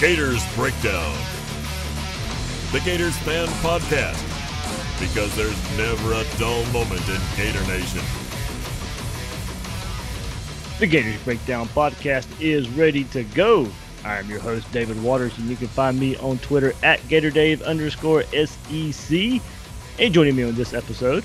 Gators Breakdown, the Gators Fan Podcast, because there's never a dull moment in Gator Nation. The Gators Breakdown Podcast is ready to go. I am your host, David Waters, and you can find me on Twitter at GatorDave_SEC. And joining me on this episode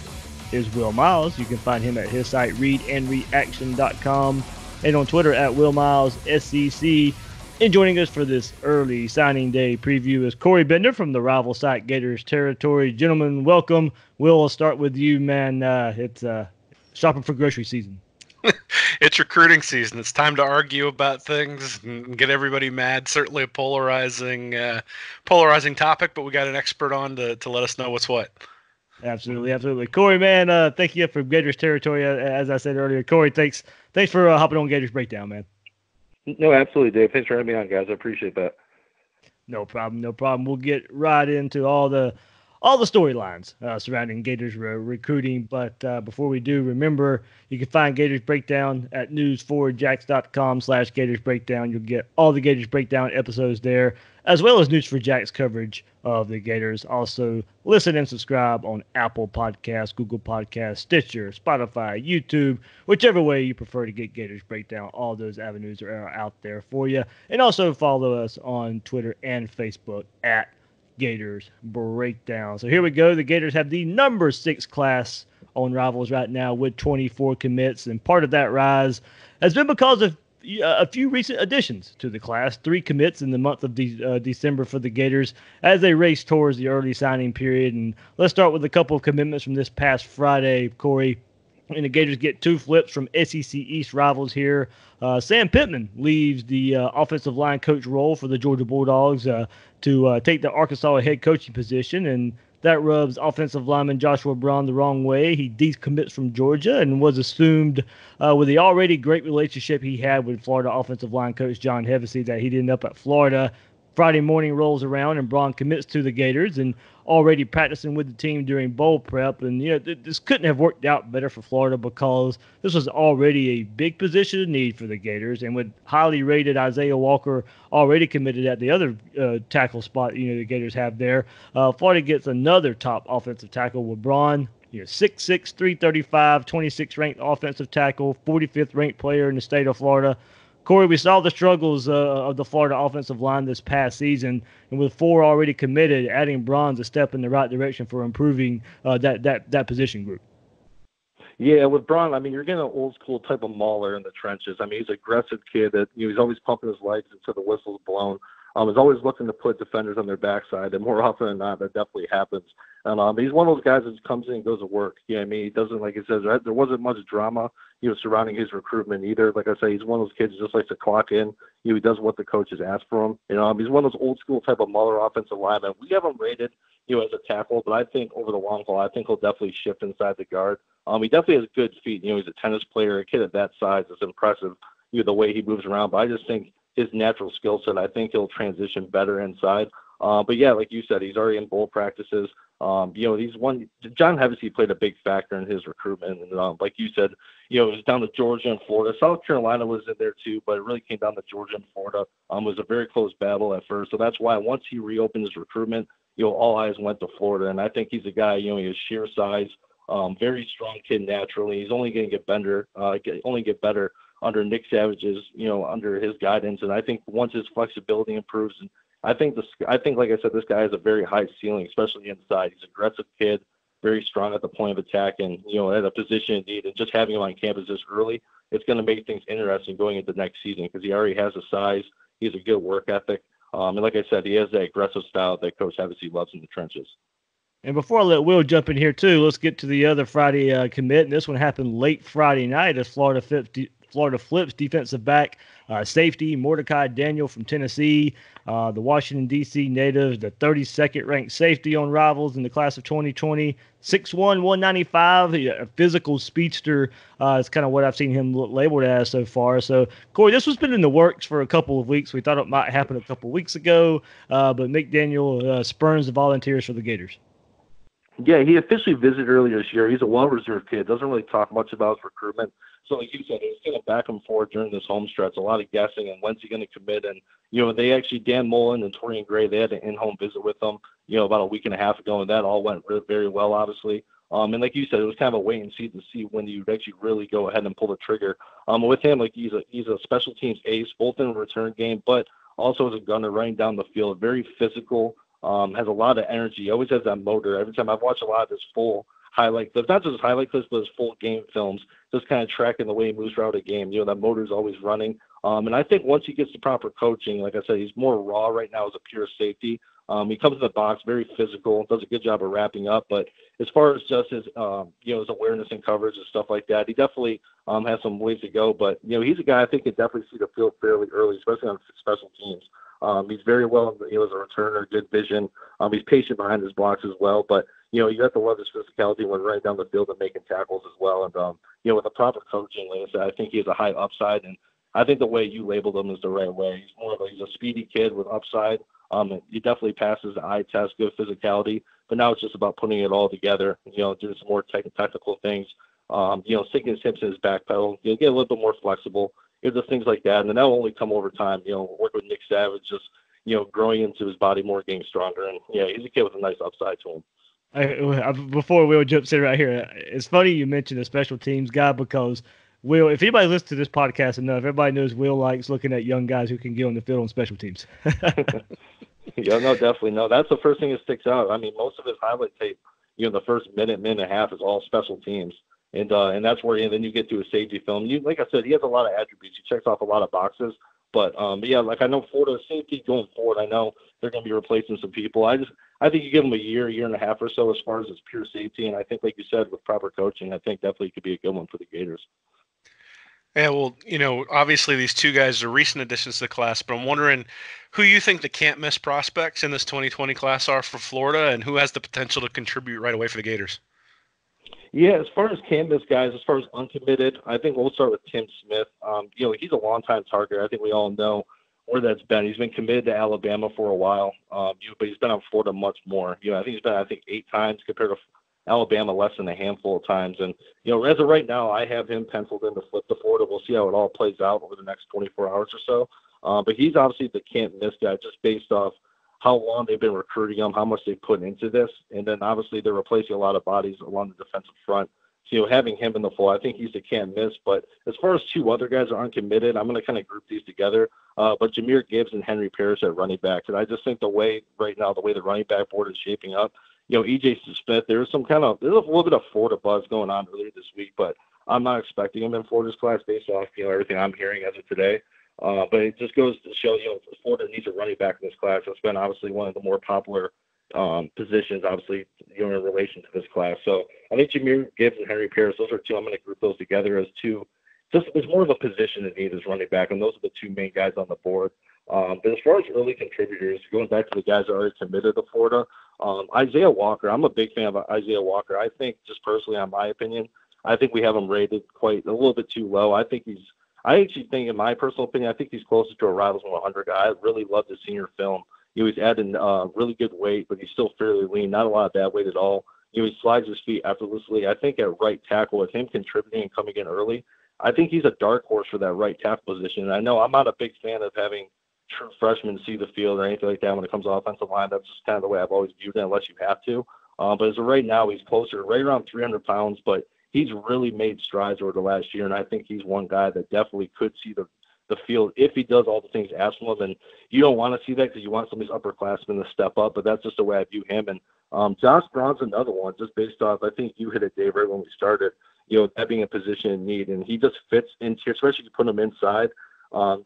is Will Miles. You can find him at his site, readandreaction.com, and on Twitter at WillMilesSEC. And joining us for this early signing day preview is Corey Bender from the rival site Gators Territory. Gentlemen, welcome. Will, I'll start with you, man. It's shopping for grocery season. It's recruiting season. It's time to argue about things and get everybody mad. Certainly a polarizing topic, but we got an expert on to let us know what's what. Absolutely. Corey, man, thank you for Gators Territory. As I said earlier, Corey, thanks for hopping on Gators Breakdown, man. No, absolutely, Dave. Thanks for having me on, guys. I appreciate that. No problem. We'll get right into all the storylines surrounding Gators recruiting. But before we do, remember, you can find Gators Breakdown at news4jax.com/Gators Breakdown. You'll get all the Gators Breakdown episodes there, as well as News4Jax coverage of the Gators. Also, listen and subscribe on Apple Podcasts, Google Podcasts, Stitcher, Spotify, YouTube, whichever way you prefer to get Gators Breakdown. All those avenues are out there for you. And also follow us on Twitter and Facebook at Gators Breakdown. So here we go. The Gators have the number 6 class on Rivals right now with 24 commits, and part of that rise has been because of a few recent additions to the class. 3 commits in the month of December for the Gators as they race towards the early signing period. And let's start with a couple of commitments from this past Friday, Corey. And the Gators get 2 flips from SEC East rivals here. Sam Pittman leaves the offensive line coach role for the Georgia Bulldogs to take the Arkansas head coaching position, and that rubs offensive lineman Joshua Braun the wrong way. He decommits from Georgia and was assumed with the already great relationship he had with Florida offensive line coach John Hevesy that he'd end up at Florida. Friday morning rolls around and Braun commits to the Gators and already practicing with the team during bowl prep. And, this couldn't have worked out better for Florida because this was already a big position of need for the Gators. And with highly rated Isaiah Walker already committed at the other tackle spot, the Gators have there, Florida gets another top offensive tackle with Braun. 6'6", 335, 26th ranked offensive tackle, 45th ranked player in the state of Florida. Corey, we saw the struggles of the Florida offensive line this past season, and with 4 already committed, adding Braun's a step in the right direction for improving that position group. Yeah, with Braun, you're getting an old school type of mauler in the trenches. He's an aggressive kid that he's always pumping his legs until the whistle's blown. He's always looking to put defenders on their backside, and more often than not, that definitely happens. And he's one of those guys that comes in and goes to work. He doesn't, like he says, there wasn't much drama, surrounding his recruitment either. Like I say, he's one of those kids who just likes to clock in. He does what the coaches ask for him. He's one of those old school type of mauler offensive linemen. We have him rated, as a tackle, but I think over the long haul, I think he'll definitely shift inside the guard. He definitely has good feet. He's a tennis player. A kid at that size is impressive, the way he moves around. But I just think his natural skill set, I think he'll transition better inside. But yeah, like you said, he's already in bowl practices. John Hevesy played a big factor in his recruitment. And like you said, it was down to Georgia and Florida. South Carolina was in there too, but it really came down to Georgia and Florida. It was a very close battle at first. So that's why once he reopened his recruitment, all eyes went to Florida. And I think he's a guy, he has sheer size, very strong kid naturally. He's only going to get better under Nick Savage's, under his guidance. And I think once his flexibility improves, and I think, like I said, this guy has a very high ceiling, especially inside. He's an aggressive kid, very strong at the point of attack, and at a position in need. And just having him on campus this early, it's going to make things interesting going into next season because he already has the size. He has a good work ethic, and like I said, he has that aggressive style that Coach Hevesy loves in the trenches. And before I let Will jump in here too, let's get to the other Friday commit. And this one happened late Friday night as Florida flips defensive back safety Mordecai Daniel from Tennessee, the Washington, D.C. native, the 32nd ranked safety on Rivals in the class of 2020, 6'1", 195, a physical speedster is kind of what I've seen him labeled as so far. So, Corey, this has been in the works for a couple of weeks. We thought it might happen a couple of weeks ago, but McDaniel spurns the Volunteers for the Gators. Yeah, he officially visited earlier this year. He's a well-reserved kid. Doesn't really talk much about his recruitment. So, like you said, it was kind of back and forth during this home stretch. A lot of guessing and when's he going to commit. And they actually Dan Mullen and Torian Gray, they had an in-home visit with him. About a week and a half ago, and that all went very well, obviously. And like you said, it was kind of a wait and see to see when you actually really go ahead and pull the trigger. With him, like he's a special teams ace, both in the return game, but also as a gunner running down the field. Very physical. Has a lot of energy, always has that motor. Every time I've watched a lot of his full highlight clips, not just his highlight clips, but his full game films, just kind of tracking the way he moves throughout a game. That motor is always running. And I think once he gets the proper coaching, like I said, he's more raw right now as a pure safety. He comes in the box, very physical, does a good job of wrapping up. But as far as just his, his awareness and coverage and stuff like that, he definitely has some ways to go. But, he's a guy I think can definitely see the field fairly early, especially on special teams. He's very well, as a returner, good vision. He's patient behind his blocks as well. But, you have to love his physicality when running down the field and making tackles as well. And, with the proper coaching, like I said, I think he has a high upside. And I think the way you labeled him is the right way. He's a speedy kid with upside. He definitely passes the eye test, good physicality. But now it's just about putting it all together, doing some more technical things. Sinking his hips in his back pedal, get a little bit more flexible. Just things like that. And then that'll only come over time, work with Nick Savage, just, growing into his body more, getting stronger. And, he's a kid with a nice upside to him. Before Will jumps in right here, it's funny you mentioned the special teams guy because Will, if anybody listens to this podcast enough, everybody knows Will likes looking at young guys who can get on the field on special teams. Yeah, no, definitely. No, that's the first thing that sticks out. I mean, most of his highlight tape, the first minute and a half is all special teams. And that's where then you get to a safety film. Like I said, he has a lot of attributes. He checks off a lot of boxes. But yeah, like I know Florida safety going forward, I know they're going to be replacing some people. I think you give them a year and a half or so as far as his pure safety. And I think, like you said, with proper coaching, I think definitely could be a good one for the Gators. Yeah, well, obviously these two guys are recent additions to the class, but I'm wondering who you think the can't miss prospects in this 2020 class are for Florida and who has the potential to contribute right away for the Gators. Yeah, as far as canvas guys, as far as uncommitted, I think we'll start with Tim Smith. He's a longtime target. I think we all know where that's been. He's been committed to Alabama for a while, but he's been on Florida much more. I think he's been, 8 times compared to Alabama, less than a handful of times. And, as of right now, I have him penciled in to flip to Florida. We'll see how it all plays out over the next 24 hours or so. But he's obviously the can't miss guy just based off how long they've been recruiting him, how much they put into this. And then obviously they're replacing a lot of bodies along the defensive front. So, having him in the fold, I think he's a can't miss. But as far as 2 other guys are uncommitted, I'm going to kind of group these together. But Jahmyr Gibbs and Henry Parrish at running back. And I just think the way the running back board is shaping up, EJ Smith, there's a little bit of Florida buzz going on earlier this week, but I'm not expecting him in Florida's class based off, everything I'm hearing as of today. But it just goes to show, Florida needs a running back in this class. It's been obviously one of the more popular positions, obviously, in relation to this class. So I think Jahmyr Gibbs and Henry Parrish, those are 2. I'm going to group those together as 2. There's more of a position that needs as running back, and those are the 2 main guys on the board. But as far as early contributors, going back to the guys that are already committed to Florida, Isaiah Walker, I'm a big fan of Isaiah Walker. I think, just personally, in my opinion, I think we have him rated quite a little bit too low. I actually think, in my personal opinion, I think he's closer to a Rivals 100 guy. I really loved his senior film. He's adding really good weight, but he's still fairly lean, not a lot of bad weight at all. He slides his feet effortlessly. I think at right tackle, with him contributing and coming in early, I think he's a dark horse for that right tackle position. And I know I'm not a big fan of having true freshmen see the field or anything like that when it comes to offensive line. That's just kind of the way I've always viewed it, unless you have to. But as of right now, he's closer, right around 300 pounds, but he's really made strides over the last year, and I think he's one guy that definitely could see the field if he does all the things asked from him. And you don't want to see that because you want some of these upperclassmen to step up, but that's just the way I view him. And Josh Brown's another one, just based off, I think you hit it, Dave, right when we started, that being a position in need. And he just fits into, especially if you put him inside,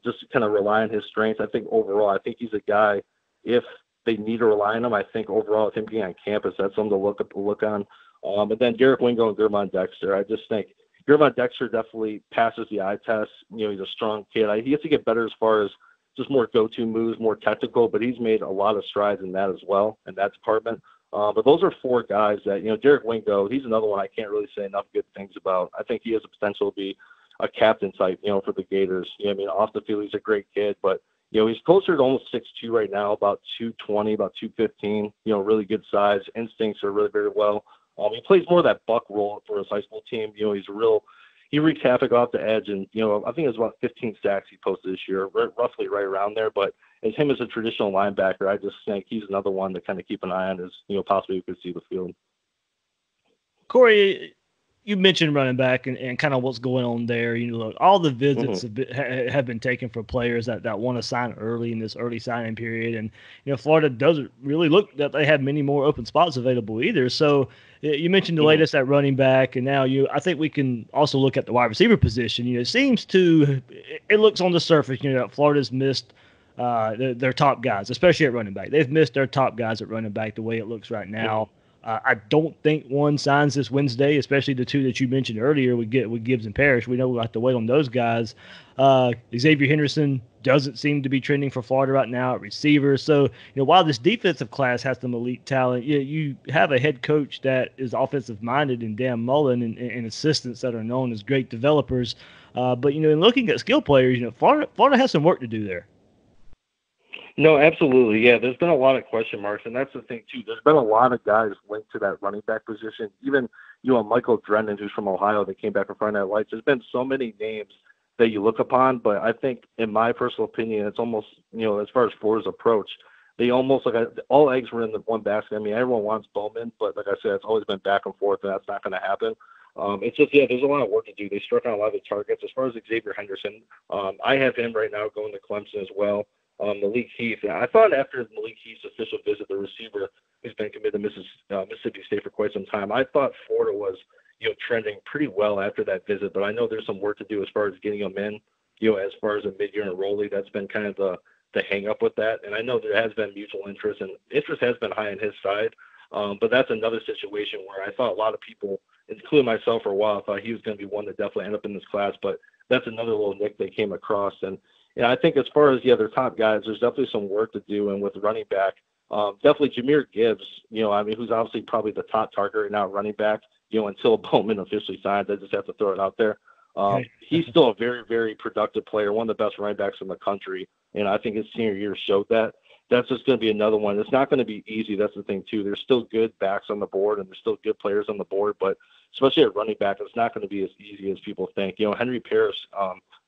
just to kind of rely on his strengths. I think overall, I think he's a guy, if they need to rely on him, I think overall, with him being on campus, that's something to look on. But then Derek Wingo and Gervon Dexter, I just think Gervon Dexter definitely passes the eye test. He's a strong kid. He has to get better as far as just more go-to moves, more technical, but he's made a lot of strides in that as well, in that department. But those are 4 guys that, Derek Wingo, he's another one I can't really say enough good things about. I think he has the potential to be a captain type, for the Gators. Off the field, he's a great kid, but, He's closer to almost 6'2" right now, about 220, about 215. Really good size. Instincts are really very well. He plays more of that buck role for his high school team. He wreaks havoc off the edge, and I think it was about 15 sacks he posted this year, roughly right around there. But as him as a traditional linebacker, I just think he's another one to kind of keep an eye on as possibly you could see the field. Corey, you mentioned running back and kind of what's going on there. Look, all the visits have been taken for players that want to sign early in this early signing period. And, Florida doesn't really look that they have many more open spots available either. So you mentioned the latest at running back, and now I think we can also look at the wide receiver position. It looks on the surface, that Florida's missed their top guys, especially at running back. They've missed their top guys at running back the way it looks right now. I don't think one signs this Wednesday, especially the two that you mentioned earlier with Gibbs and Parrish. We know we'll have to wait on those guys. Xavier Henderson doesn't seem to be trending for Florida right now at receiver. So, while this defensive class has some elite talent, you have a head coach that is offensive-minded in Dan Mullen and assistants that are known as great developers. But, in looking at skill players, Florida has some work to do there. No, absolutely. Yeah, there's been a lot of question marks, and that's the thing, too. There's been a lot of guys linked to that running back position. Even, Michael Drennan, who's from Ohio, that came back from Friday Night Lights. There's been so many names that you look upon, but I think, in my personal opinion, it's almost, as far as Florida's approach, they almost, all eggs were in the one basket. I mean, everyone wants Bowman, but like I said, it's always been back and forth, and that's not going to happen. It's just, there's a lot of work to do. They struck on a lot of the targets. As far as Xavier Henderson, I have him right now going to Clemson as well. Malik Heath. I thought after Malik Heath's official visit, the receiver who's been committed to Mississippi State for quite some time, I thought Florida was, trending pretty well after that visit. But I know there's some work to do as far as getting them in, as far as a mid-year enrollee. That's been kind of the hang-up with that. And I know there has been mutual interest, and interest has been high on his side. But that's another situation where I thought a lot of people, including myself for a while, thought he was going to be one to definitely end up in this class. But that's another little nick they came across. And I think as far as the other top guys, there's definitely some work to do. And with running back, definitely Jahmyr Gibbs, who's obviously probably the top target right now at running back, until Bowman officially signs. I just have to throw it out there. He's still a very, very productive player, one of the best running backs in the country. And I think his senior year showed that. That's just going to be another one. It's not going to be easy. That's the thing, too. There's still good backs on the board, and there's still good players on the board. But especially at running back, it's not going to be as easy as people think. Henry Parrish,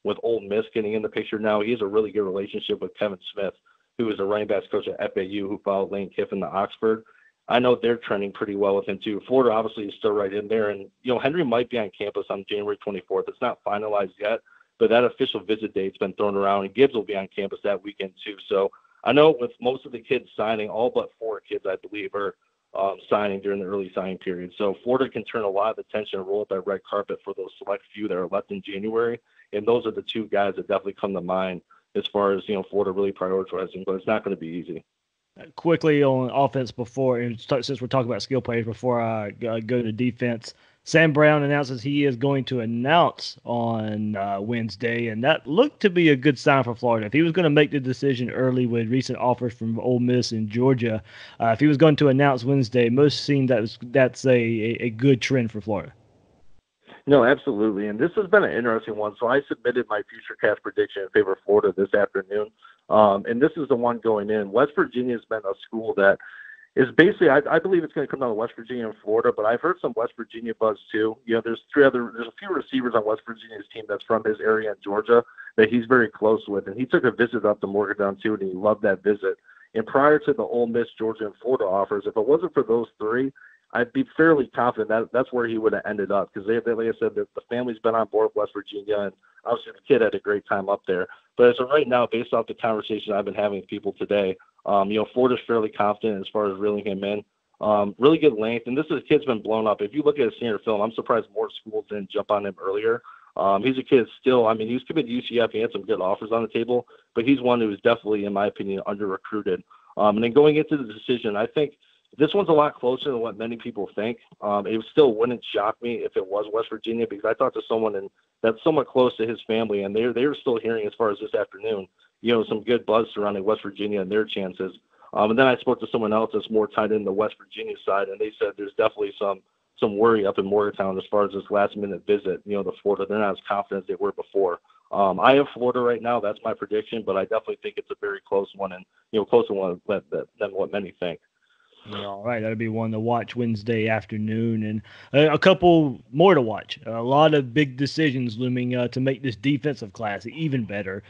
with Ole Miss getting in the picture now, he has a really good relationship with Kevin Smith, who is a running backs coach at FAU, who followed Lane Kiffin to Oxford. I know they're trending pretty well with him, too. Florida obviously is still right in there. And, Henry might be on campus on January 24th. It's not finalized yet, but that official visit date's been thrown around, and Gibbs will be on campus that weekend, too. So I know with most of the kids signing, all but 4 kids, I believe, are signing during the early signing period. So Florida can turn a lot of attention and roll out that red carpet for those select few that are left in January. And those are the 2 guys that definitely come to mind as far as, Florida really prioritizing, but it's not going to be easy. Quickly on offense since we're talking about skill players, before I go to defense, Sam Brown announces he is going to announce on Wednesday, and that looked to be a good sign for Florida. If he was going to make the decision early with recent offers from Ole Miss and Georgia, if he was going to announce Wednesday, most seem that's a good trend for Florida. No, absolutely. And this has been an interesting one. So I submitted my future cast prediction in favor of Florida this afternoon. And this is the one going in. West Virginia has been a school that is basically, I believe it's going to come down to West Virginia and Florida, but I've heard some West Virginia buzz too. There's a few receivers on West Virginia's team that's from his area in Georgia that he's very close with. And he took a visit up to Morgantown too, and he loved that visit. And prior to the Ole Miss, Georgia, and Florida offers, if it wasn't for those 3, I'd be fairly confident that that's where he would have ended up, because like I said, the family's been on board with West Virginia, and obviously the kid had a great time up there. But as of right now, based off the conversation I've been having with people today, Florida's fairly confident as far as reeling him in. Really good length, and kid's been blown up. If you look at his senior film, I'm surprised more schools didn't jump on him earlier. He's a kid still. He was committed to UCF. He had some good offers on the table, but he's one who is definitely, in my opinion, under-recruited. And then going into the decision, I think this one's a lot closer than what many people think. It still wouldn't shock me if it was West Virginia, because I talked to someone that's somewhat close to his family, and they were still hearing, as far as this afternoon, some good buzz surrounding West Virginia and their chances. And then I spoke to someone else that's more tied in the West Virginia side, and they said there's definitely some worry up in Morgantown as far as this last-minute visit, to Florida. They're not as confident as they were before. I have Florida right now. That's my prediction, but I definitely think it's a very close one, and closer one than what many think. All right, that'll be one to watch Wednesday afternoon, and a couple more to watch. A lot of big decisions looming to make this defensive class even better.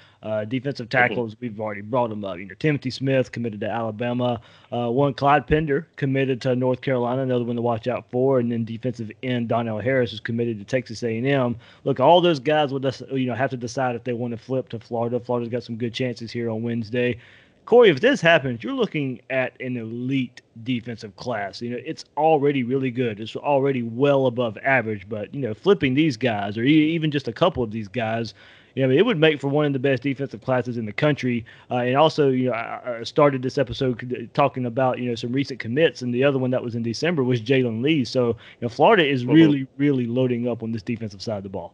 Defensive tackles, we've already brought them up. Timothy Smith committed to Alabama. One, Clyde Pender committed to North Carolina, another one to watch out for. And then defensive end Donnell Harris is committed to Texas A&M. Look, all those guys will have to decide if they want to flip to Florida. Florida's got some good chances here on Wednesday. Corey, if this happens, you're looking at an elite defensive class. It's already really good. It's already well above average. But, flipping these guys, or even just a couple of these guys, it would make for one of the best defensive classes in the country. And also, I started this episode talking about, some recent commits, and the other one that was in December was Jalen Lee. So, Florida is really, really loading up on this defensive side of the ball.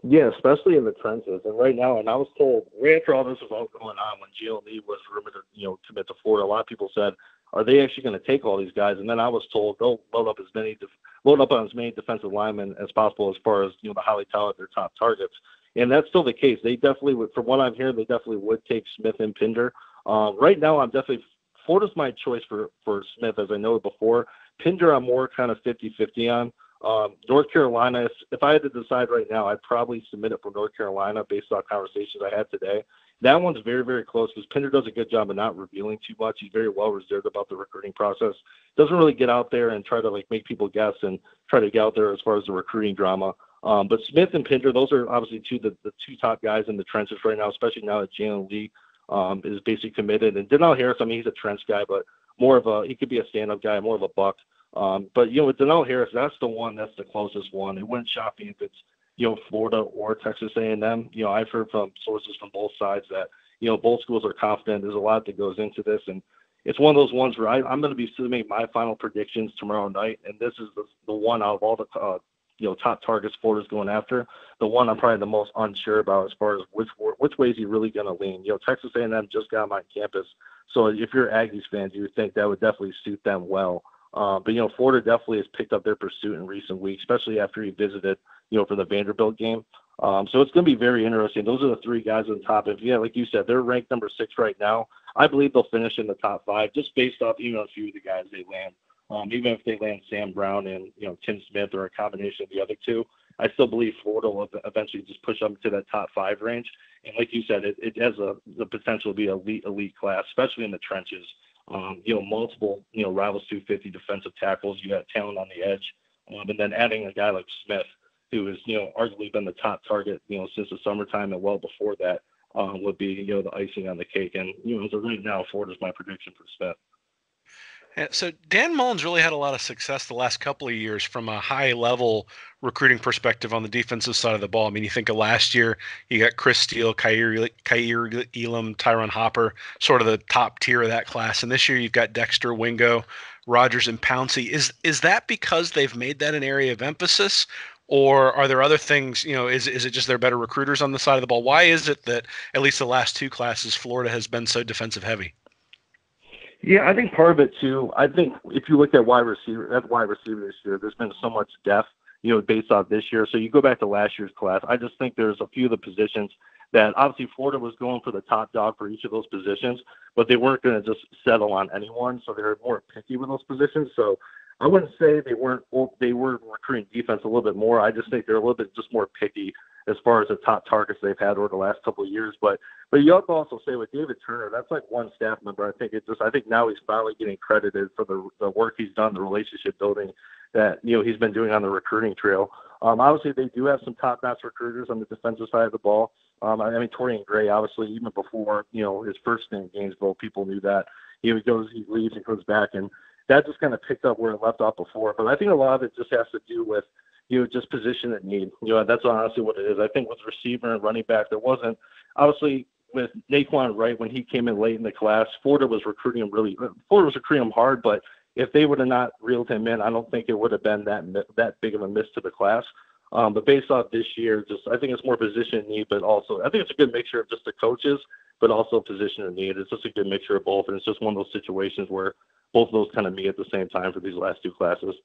Yeah, especially in the trenches. And right now, and I was told right after all this was all going on, when Jalen Lee was rumored to, commit to Florida, a lot of people said, are they actually going to take all these guys? And then I was told, go load up on as many defensive linemen as possible as far as, the highly touted, their top targets. And that's still the case. They definitely would, from what I'm hearing, they definitely would take Smith and Pender. Right now, Florida's my choice for Smith, as I know before. Pender, I'm more kind of 50-50 on. North Carolina, if I had to decide right now, I'd probably submit it for North Carolina based on conversations I had today. That one's very, very close because Pender does a good job of not revealing too much. He's very well reserved about the recruiting process. Doesn't really get out there and try to make people guess and try to get out there as far as the recruiting drama. But Smith and Pender, those are obviously the two top guys in the trenches right now, especially now that Jalen Lee is basically committed. And Donnell Harris, he's a trench guy, but he could be a stand-up guy, more of a buck. But with Donnell Harris, that's the closest one. It wouldn't shock me if it's Florida or Texas A&M. I've heard from sources from both sides that both schools are confident. There's a lot that goes into this, and it's one of those ones where I'm going to be submitting my final predictions tomorrow night, and this is the one out of all the top targets Florida's going after. The one I'm probably the most unsure about as far as which way is he really going to lean. Texas A&M just got on my campus, so if you're Aggies fans, you would think that would definitely suit them well. But Florida definitely has picked up their pursuit in recent weeks, especially after he visited, for the Vanderbilt game. So it's going to be very interesting. Those are the three guys on top. Like you said, they're ranked number 6 right now. I believe they'll finish in the top 5 just based off even a few of the guys they land. Even if they land Sam Brown and Tim Smith or a combination of the other two, I still believe Florida will eventually just push up to that top 5 range. And like you said, it has the potential to be elite class, especially in the trenches. Multiple, Rivals 250 defensive tackles. You got talent on the edge. And then adding a guy like Smith, who has, arguably been the top target, since the summertime and well before that, would be, the icing on the cake. And, as of right now, Florida's my prediction for Smith. So Dan Mullen's really had a lot of success the last couple of years from a high-level recruiting perspective on the defensive side of the ball. You think of last year, you got Chris Steele, Kaiir Elam, Tyron Hopper, sort of the top tier of that class. And this year, you've got Dexter, Wingo, Rogers, and Pouncey. Is that because they've made that an area of emphasis, or are there other things? Is it just they're better recruiters on the side of the ball? Why is it that at least the last 2 classes, Florida has been so defensive heavy? Yeah, I think part of it too. I think if you look at wide receiver this year, there's been so much depth, based off this year. So you go back to last year's class. I just think there's a few of the positions that obviously Florida was going for the top dog for each of those positions, but they weren't going to just settle on anyone. So they were more picky with those positions. So I wouldn't say they were recruiting defense a little bit more. I just think they're a little bit just more picky as far as the top targets they've had over the last couple of years. But you have to also say with David Turner, that's like one staff member. I think now he's finally getting credited for the work he's done, the relationship building that, he's been doing on the recruiting trail. Obviously they do have some top-notch recruiters on the defensive side of the ball. Torian Gray, obviously, even before, his first stint in Gainesville, people knew that. He leaves and comes back, and that just kind of picked up where it left off before. But I think a lot of it just has to do with, just position at need. That's honestly what it is. I think with receiver and running back, there wasn't, obviously, with Naquan Wright, when he came in late in the class, Florida was recruiting him hard, but if they would have not reeled him in, I don't think it would have been that big of a miss to the class. But based off this year, I think it's more position need, but also I think it's a good mixture of just the coaches, but also position and need. It's just a good mixture of both, and it's just one of those situations where both of those kind of meet at the same time for these last 2 classes.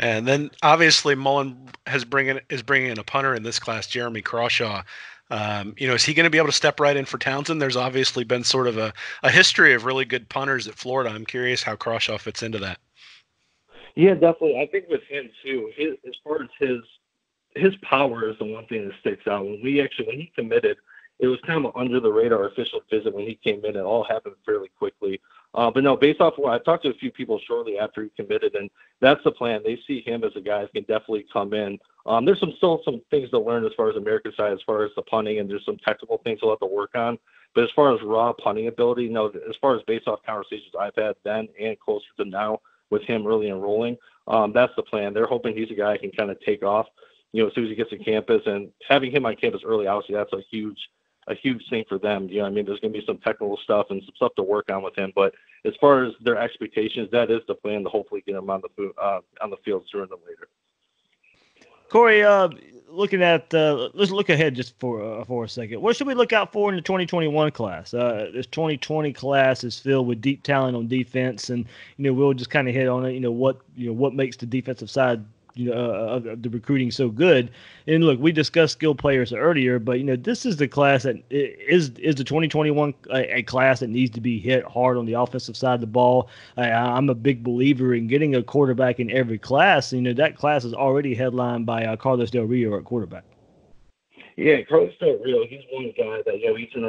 And then obviously Mullen is bringing in a punter in this class, Jeremy Crawshaw. Is he going to be able to step right in for Townsend? There's obviously been sort of a history of really good punters at Florida. I'm curious how Crawshaw fits into that. Yeah, definitely. I think with him too, as far as his power is the one thing that sticks out. When he committed, it was kind of under the radar official visit when he came in. It all happened fairly quickly. But no, based off what I talked to a few people shortly after he committed, and that's the plan. They see him as a guy who can definitely come in. There's still some things to learn as far as American side, as far as the punting, and there's some technical things he'll have to work on. But as far as raw punting ability, no, as far as based off conversations I've had then and closer to now with him really enrolling, that's the plan. They're hoping he's a guy who can kind of take off, as soon as he gets to campus, and having him on campus early, obviously that's a huge thing for them. There's going to be some technical stuff and some stuff to work on with him. But as far as their expectations, that is the plan to hopefully get him on the field sooner than later. Corey, looking at let's look ahead just for a second. What should we look out for in the 2021 class? This 2020 class is filled with deep talent on defense, and we'll just kind of hit on it. What makes the defensive side of the recruiting so good. And look, we discussed skill players earlier, but this is the class that is the 2021 a class that needs to be hit hard on the offensive side of the ball. I'm a big believer in getting a quarterback in every class. That class is already headlined by Carlos Del Rio at quarterback. Yeah, Carlos Del Rio, he's one guy that he's in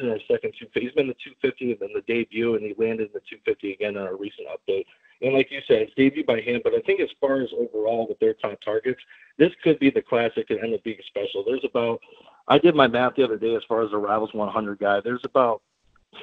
our second 250. He's been the 250 and then the debut, and he landed in the 250 again on our recent update. And like you said, it's debuted by him, but I think as far as overall with their top targets, this could be the class that could end up being special. I did my math the other day as far as the Rivals 100 guy. There's about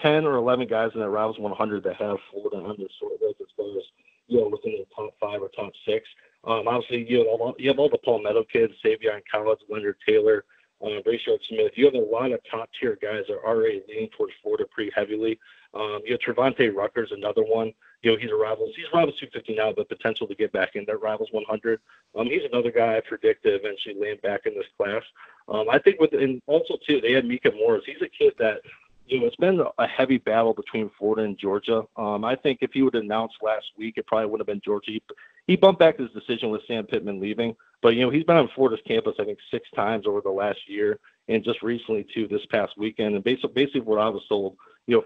10 or 11 guys in the Rivals 100 that have Florida on their sort of list as far as, within the top 5 or top 6. Obviously, you have all the Palmetto kids, Savion Collins, Leonard Taylor, Brayshard Smith. You have a lot of top-tier guys that are already leaning towards Florida pretty heavily. Trevante Rucker's another one. He's Rivals 250 now, but potential to get back in that Rivals 100. He's another guy I predict to eventually land back in this class. I think and also too, they had Mika Morris. He's a kid that, it's been a heavy battle between Florida and Georgia. I think if he would have announced last week, it probably would have been Georgia. He bumped back his decision with Sam Pittman leaving, but he's been on Florida's campus, I think, 6 times over the last year, and just recently too this past weekend. And basically what I was told,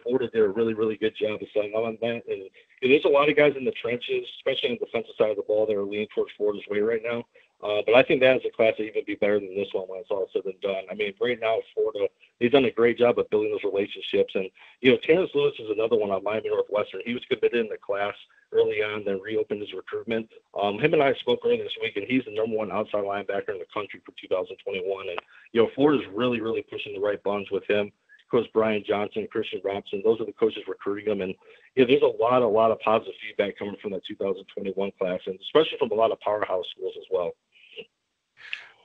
Florida did a really, really good job of setting up on that. And there's a lot of guys in the trenches, especially on the defensive side of the ball, that are leaning towards Florida's way right now. But I think that is a class that even be better than this one when it's all said and done. I mean, right now, Florida, they've done a great job of building those relationships. And, Terrence Lewis is another one on Miami Northwestern. He was committed in the class early on, then reopened his recruitment. Him and I spoke earlier this week, and he's the number 1 outside linebacker in the country for 2021. And, Florida's really, really pushing the right buttons with him. Coach Brian Johnson, Christian Robinson, those are the coaches recruiting them. And there's a lot of positive feedback coming from that 2021 class, and especially from a lot of powerhouse schools as well.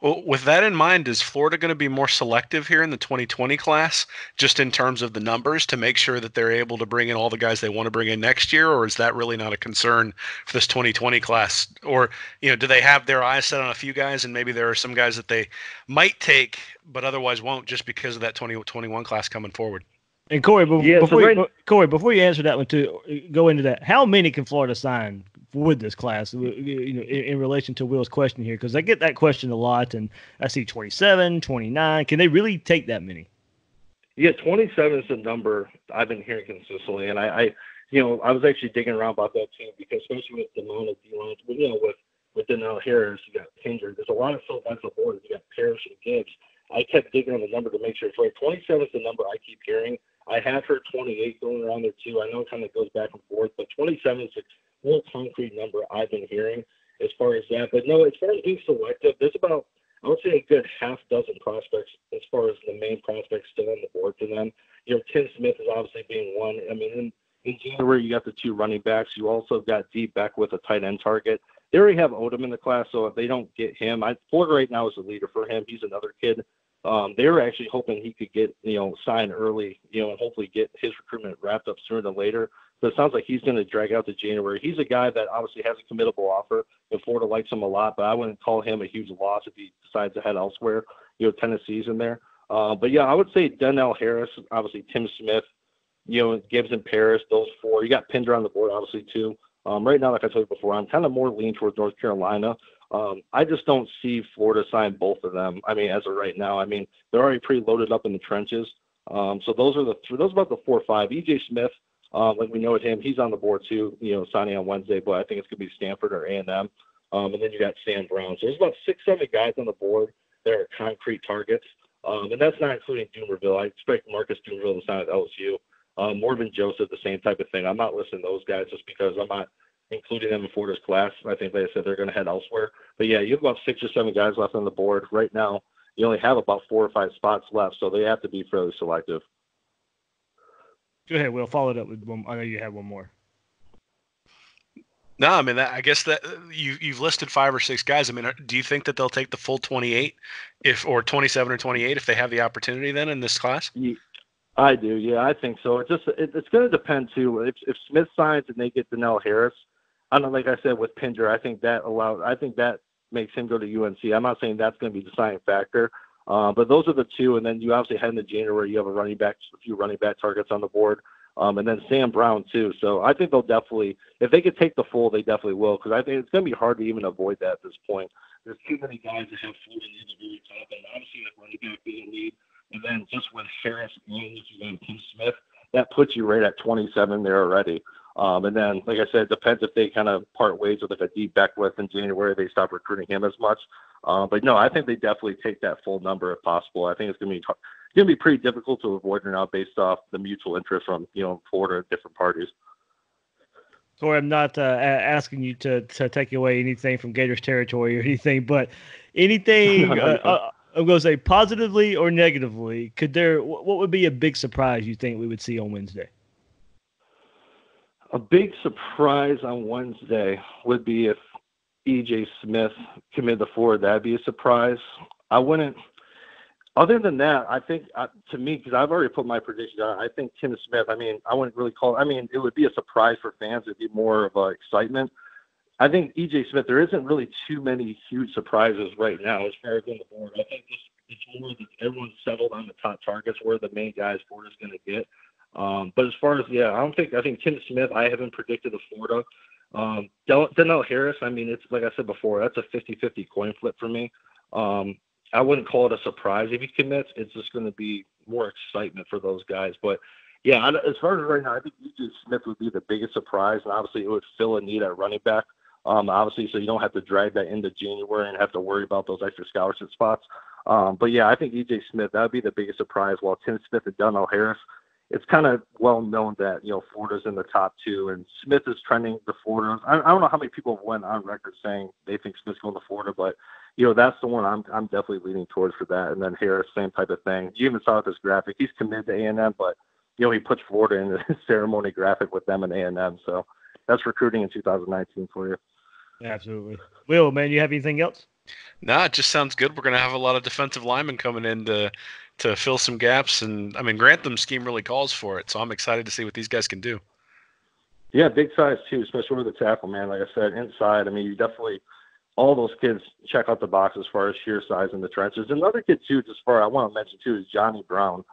Well, with that in mind, is Florida going to be more selective here in the 2020 class, just in terms of the numbers, to make sure that they're able to bring in all the guys they want to bring in next year? Or is that really not a concern for this 2020 class? Or, do they have their eyes set on a few guys, and maybe there are some guys that they might take but otherwise won't, just because of that 2021 class coming forward? And Corey, before you answer that one too, go into that. How many can Florida sign with this class? In relation to Will's question here, because I get that question a lot, and I see 27, 29. Can they really take that many? Yeah, 27 is the number I've been hearing consistently, and I was actually digging around about that too, because especially with the amount of D-lines, with Danielle Harris, you got Pinger. There's a lot of fill on the board. You got Parrish and Gibbs. I kept digging on the number to make sure it's right. 27 is the number I keep hearing. I have heard 28 going around there too. I know it kind of goes back and forth, but 27 is a more concrete number I've been hearing as far as that. But no, as far as being selective, there's about, I would say, a good half dozen prospects as far as the main prospects still on the board for them. Tim Smith is obviously being one. I mean, in January, you got the 2 running backs. You also got D. Beck with a tight end target. They already have Odom in the class, so if they don't get him, Florida right now is the leader for him. He's another kid. They were actually hoping he could get, signed early, and hopefully get his recruitment wrapped up sooner than later. So it sounds like he's going to drag out to January. He's a guy that obviously has a committable offer, and Florida likes him a lot, but I wouldn't call him a huge loss if he decides to head elsewhere. Tennessee's in there. But yeah, I would say Danielle Harris, obviously Tim Smith, Gibbs and Paris, those 4. You got Pinder on the board, obviously, too. Right now, like I told you before, I'm kind of more leaning towards North Carolina. I just don't see Florida sign both of them. I mean, as of right now, I mean, they're already pretty loaded up in the trenches. So those are those are about the 4 or 5. EJ Smith, like we know with him, he's on the board too, signing on Wednesday, but I think it's going to be Stanford or A&M. And then you got Sam Brown. So there's about 6, 7 guys on the board that are concrete targets. And that's not including Doomerville. I expect Marcus Doomerville to sign at LSU. Morven Joseph, the same type of thing. I'm not listing those guys just because I'm not including them in Florida's class. I think, like I said, they're going to head elsewhere. But yeah, you have about 6 or 7 guys left on the board right now. You only have about 4 or 5 spots left, so they have to be fairly selective. Go ahead, Will. Follow it up with one. I know you have one more. No, I mean, I guess that you've listed 5 or 6 guys. I mean, do you think that they'll take the full 28 or 27 or 28 if they have the opportunity then in this class? Yeah, I do. Yeah, I think so. It's going to depend too. If Smith signs and they get Donnell Harris, I don't know, like I said with Pinger, I think that makes him go to UNC. I'm not saying that's going to be the deciding factor. But those are the 2, and then you obviously head into January. You have a few running back targets on the board, and then Sam Brown too. So I think they'll definitely, if they could take the full, they definitely will, because I think it's going to be hard to even avoid that at this point. There's too many guys that have Florida near the very top, and obviously that running back being a lead, and then just with Harris and if you got Tim Smith, that puts you right at 27 there already. And then, like I said, it depends if they kind of part ways with like a deep Beckwith in January, they stop recruiting him as much. But no, I think they definitely take that full number if possible. I think it's going to be pretty difficult to avoid now based off the mutual interest from, Florida different parties. Corey, I'm not asking you to take away anything from Gators territory or anything, but anything I'm going to say positively or negatively, what would be a big surprise you think we would see on Wednesday? A big surprise on Wednesday would be if EJ Smith committed to Florida. That'd be a surprise. I wouldn't. Other than that, I think to me, because I've already put my prediction on, I think Tim Smith. I mean, I wouldn't really call. I mean, it would be a surprise for fans. It'd be more of excitement. I think EJ Smith. There isn't really too many huge surprises right now as far as on the board. I think it's more that everyone's settled on the top targets where the main guys Florida's going to get. But as far as, I think Tim Smith, I haven't predicted to Florida. Donnell Harris, I mean, it's like I said before, that's a 50-50 coin flip for me. I wouldn't call it a surprise if he commits. It's just going to be more excitement for those guys. But yeah, as far as right now, I think EJ Smith would be the biggest surprise, and obviously it would fill a need at running back. Obviously, so you don't have to drag that into January and have to worry about those extra scholarship spots. But yeah, I think EJ Smith, that would be the biggest surprise, while Tim Smith and Donnell Harris, it's kind of well known that, Florida's in the top 2 and Smith is trending to Florida. I don't know how many people went on record saying they think Smith's going to Florida, but, that's the one I'm definitely leaning towards for that. And then Harris, same type of thing. You even saw with this graphic, he's committed to A&M, but, he puts Florida in the ceremony graphic with them and A&M. So that's recruiting in 2019 for you. Absolutely. Will, man, you have anything else? No, it just sounds good. We're going to have a lot of defensive linemen coming in to fill some gaps. And, I mean, Grantham's scheme really calls for it. So I'm excited to see what these guys can do. Yeah, big size, too, especially with the tackle, man. Like I said, inside, I mean, you definitely – all those kids check out the box as far as sheer size in the trenches. Another kid, too, I want to mention, too, is Johnny Brown.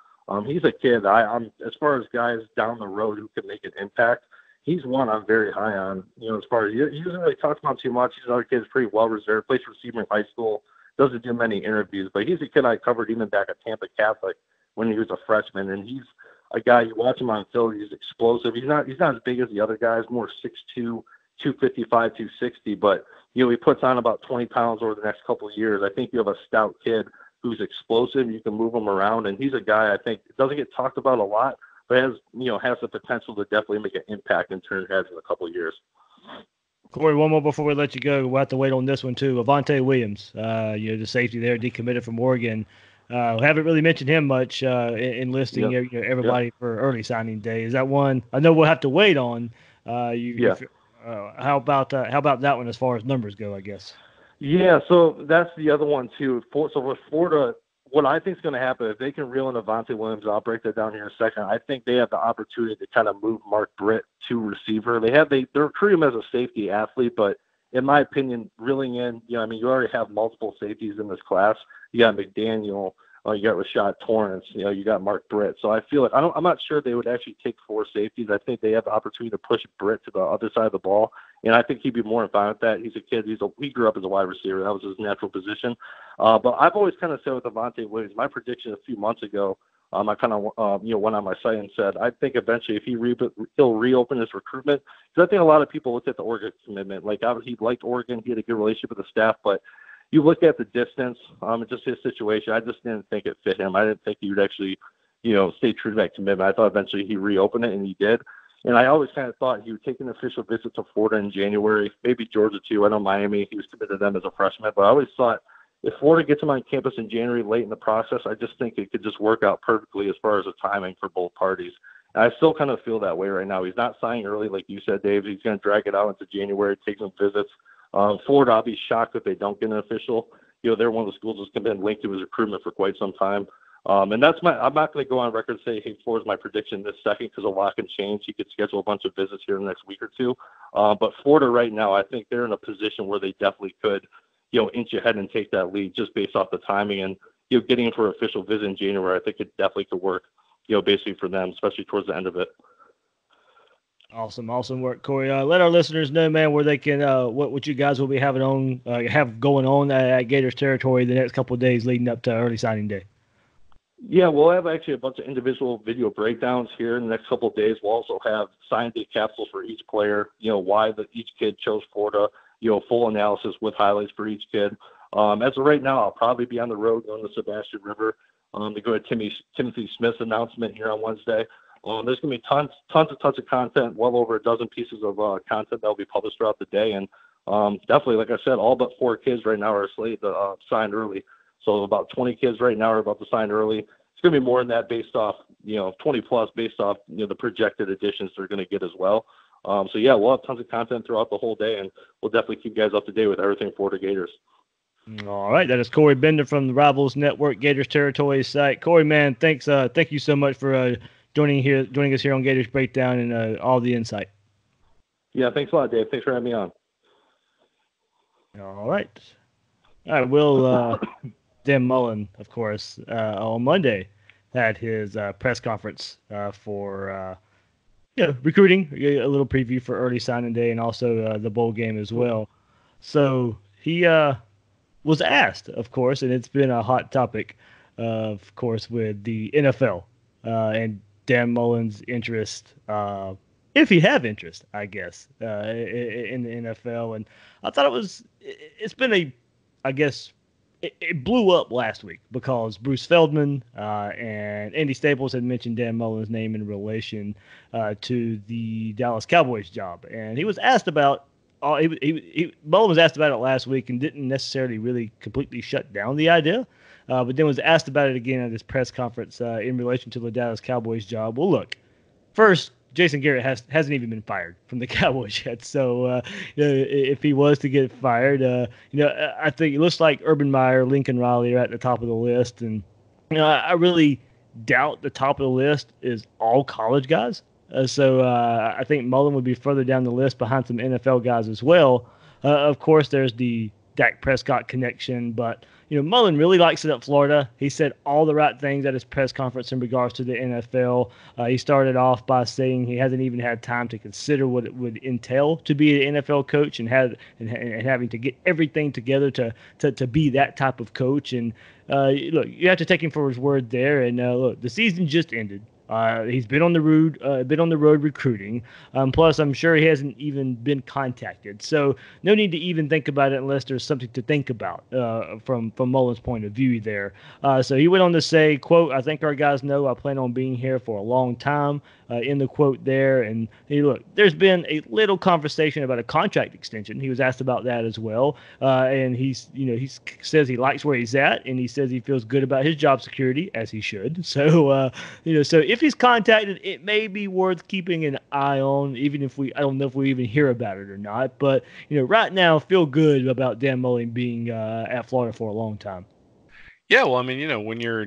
He's a kid I'm as far as guys down the road who can make an impact, he's one I'm very high on. As far as he doesn't really talk about too much. He's another kid that's pretty well reserved, plays receiver in high school, doesn't do many interviews, but he's a kid I covered even back at Tampa Catholic when he was a freshman, and he's a guy, you watch him on film, he's explosive. He's not as big as the other guys, more 6'2", 255, 260, but he puts on about 20 pounds over the next couple of years. I think you have a stout kid who's explosive. You can move him around, and he's a guy I think doesn't get talked about a lot, but has the potential to definitely make an impact and turn heads in a couple of years. Corey, one more before we let you go. We'll have to wait on this one too. Avonte Williams, the safety there, decommitted from Oregon. Haven't really mentioned him much in listing everybody for early signing day. Is that one I know we'll have to wait on? How about that one as far as numbers go, I guess? Yeah, so that's the other one too. So with Florida, what I think is going to happen, if they can reel in Avonte Williams, I'll break that down here in a second. I think they have the opportunity to kind of move Mark Britt to receiver. They recruit him as a safety athlete, but in my opinion, reeling in, you already have multiple safeties in this class. You got McDaniel, You got Rashad Torrance. You got Mark Britt. So I feel like I'm not sure they would actually take 4 safeties. I think they have the opportunity to push Britt to the other side of the ball, and I think he'd be more than fine with that. He's a kid. He grew up as a wide receiver. That was his natural position. But I've always kind of said with Avonte Williams, my prediction a few months ago, I kind of went on my site and said I think eventually if he'll reopen his recruitment, because I think a lot of people looked at the Oregon commitment. Like he liked Oregon, he had a good relationship with the staff, but you look at the distance, just his situation. I just didn't think it fit him. I didn't think he would actually, stay true to that commitment. I thought eventually he'd reopen it, and he did. And I always kind of thought he would take an official visit to Florida in January, maybe Georgia too. I know Miami, he was committed to them as a freshman, but I always thought if Florida gets him on campus in January late in the process, I just think it could just work out perfectly as far as the timing for both parties. And I still kind of feel that way right now. He's not signing early, like you said, Dave. He's going to drag it out into January, take some visits. Florida, I'll be shocked if they don't get an official. They're one of the schools that's been linked to his recruitment for quite some time. And I'm not going to go on record and say, hey, Florida's my prediction this second because a lot can change. He could schedule a bunch of visits here in the next week or two. But Florida right now, I think they're in a position where they definitely could, inch ahead and take that lead just based off the timing. And, getting him for an official visit in January, I think it definitely could work, basically for them, especially towards the end of it. Awesome work, Corey. Let our listeners know, man, where they can, what you guys will be having on, have going on at Gators territory the next couple of days leading up to early signing day. Yeah, we'll have actually a bunch of individual video breakdowns here in the next couple of days. We'll also have sign day capsules for each player, why each kid chose Florida, full analysis with highlights for each kid. As of right now, I'll probably be on the road going to Sebastian River to go to Timothy Smith's announcement here on Wednesday. There's going to be tons of content, well over a dozen pieces of content that will be published throughout the day. And definitely, like I said, all but 4 kids right now are slated to sign early. So about 20 kids right now are about to sign early. It's going to be more than that based off, 20 plus based off, the projected additions they're going to get as well. So yeah, we'll have tons of content throughout the whole day, and we'll definitely keep you guys up to date with everything Florida Gators. All right, that is Corey Bender from the Rivals Network Gators Territory site. Corey, man, thanks. Thank you so much for joining us here on Gators Breakdown and all the insight. Yeah, thanks a lot, Dave. Thanks for having me on. All right. Will Dan Mullen, of course, on Monday had his press conference for recruiting, a little preview for early signing day and also the bowl game as well. So he was asked, of course, and it's been a hot topic, of course, with the NFL and Dan Mullen's interest, if he have interest, I guess, in the NFL. And I thought it blew up last week because Bruce Feldman and Andy Staples had mentioned Dan Mullen's name in relation to the Dallas Cowboys job. And he was asked about Mullen was asked about it last week and didn't necessarily really completely shut down the idea, but then was asked about it again at his press conference in relation to the Dallas Cowboys job. Well, look, first, Jason Garrett hasn't even been fired from the Cowboys yet. So if he was to get fired, I think it looks like Urban Meyer, Lincoln Riley are at the top of the list. And, I really doubt the top of the list is all college guys. So I think Mullen would be further down the list behind some NFL guys as well. Of course, there's the Dak Prescott connection, but Mullen really likes it at Florida. He said all the right things at his press conference in regards to the NFL. He started off by saying he hasn't even had time to consider what it would entail to be an NFL coach and having to get everything together to be that type of coach. And look, you have to take him for his word there. And look, the season just ended. He's been on the road recruiting. Plus, I'm sure he hasn't even been contacted. So no need to even think about it unless there's something to think about from Mullen's point of view there. So he went on to say, quote, "I think our guys know I plan on being here for a long time," in the quote there. And look, there's been a little conversation about a contract extension. He was asked about that as well. And he says he likes where he's at, and he says he feels good about his job security, as he should. So, so if he's contacted, it may be worth keeping an eye on, even if I don't know if we even hear about it or not. But, right now, feel good about Dan Mullen being at Florida for a long time. Yeah, well, I mean, when you're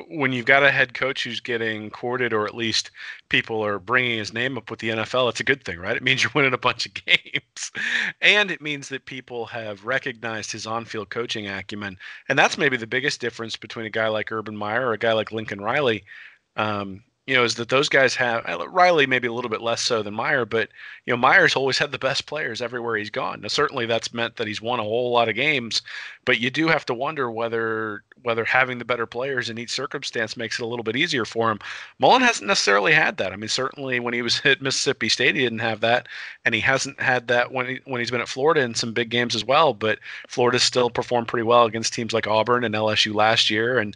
when you've got a head coach who's getting courted, or at least people are bringing his name up with the NFL, it's a good thing, right? It means you're winning a bunch of games, and it means that people have recognized his on-field coaching acumen, and that's maybe the biggest difference between a guy like Urban Meyer or a guy like Lincoln Riley. Is that those guys have Riley maybe a little bit less so than Meyer, but Meyer's always had the best players everywhere he's gone. Now, certainly that's meant that he's won a whole lot of games, but you do have to wonder whether having the better players in each circumstance makes it a little bit easier for him. Mullen hasn't necessarily had that. I mean, certainly when he was at Mississippi State, he didn't have that, and he hasn't had that when he's been at Florida in some big games as well. But Florida still performed pretty well against teams like Auburn and LSU last year, and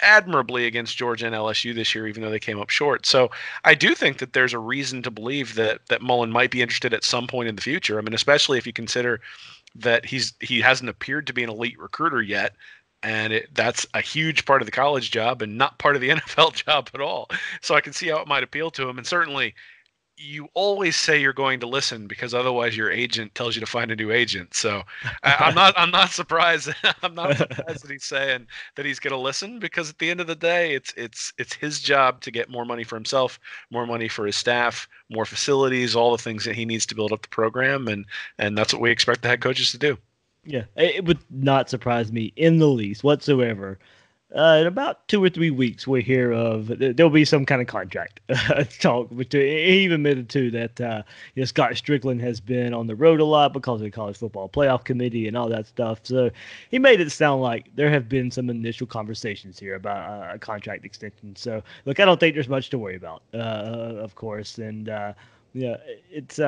admirably against Georgia and LSU this year, even though they came up short. So I do think that there's a reason to believe that Mullen might be interested at some point in the future. I mean, especially if you consider that he hasn't appeared to be an elite recruiter yet. And that's a huge part of the college job and not part of the NFL job at all. So I can see how it might appeal to him. And certainly you always say you're going to listen, because otherwise your agent tells you to find a new agent. So I'm not surprised. I'm not surprised that he's saying that he's going to listen, because at the end of the day, it's his job to get more money for himself, more money for his staff, more facilities, all the things that he needs to build up the program. And that's what we expect the head coaches to do. Yeah, it would not surprise me in the least whatsoever. In about 2 or 3 weeks, we'll hear there'll be some kind of contract talk. But he even admitted too that Scott Strickland has been on the road a lot because of the college football playoff committee and all that stuff. So he made it sound like there have been some initial conversations here about a contract extension. So look, I don't think there's much to worry about, of course, and it's.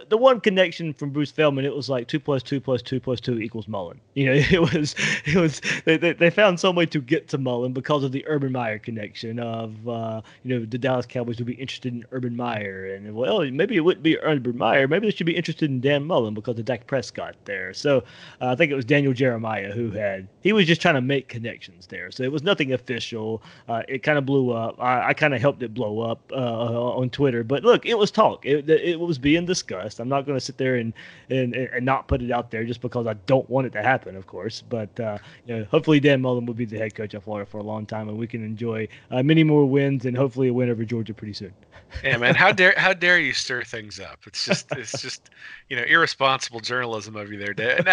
The one connection from Bruce Feldman, it was like 2 + 2 + 2 + 2 = Mullen. It was they found some way to get to Mullen because of the Urban Meyer connection of the Dallas Cowboys would be interested in Urban Meyer, and maybe it wouldn't be Urban Meyer, maybe they should be interested in Dan Mullen because of Dak Prescott there. So I think it was Daniel Jeremiah he was just trying to make connections there. So it was nothing official. It kind of blew up. I kind of helped it blow up on Twitter, but look, it was talk. It was being discussed. I'm not going to sit there and not put it out there just because I don't want it to happen, of course. But hopefully Dan Mullen will be the head coach of Florida for a long time, and we can enjoy many more wins and hopefully a win over Georgia pretty soon. Yeah, man, how dare you stir things up? It's just irresponsible journalism over there, Dave.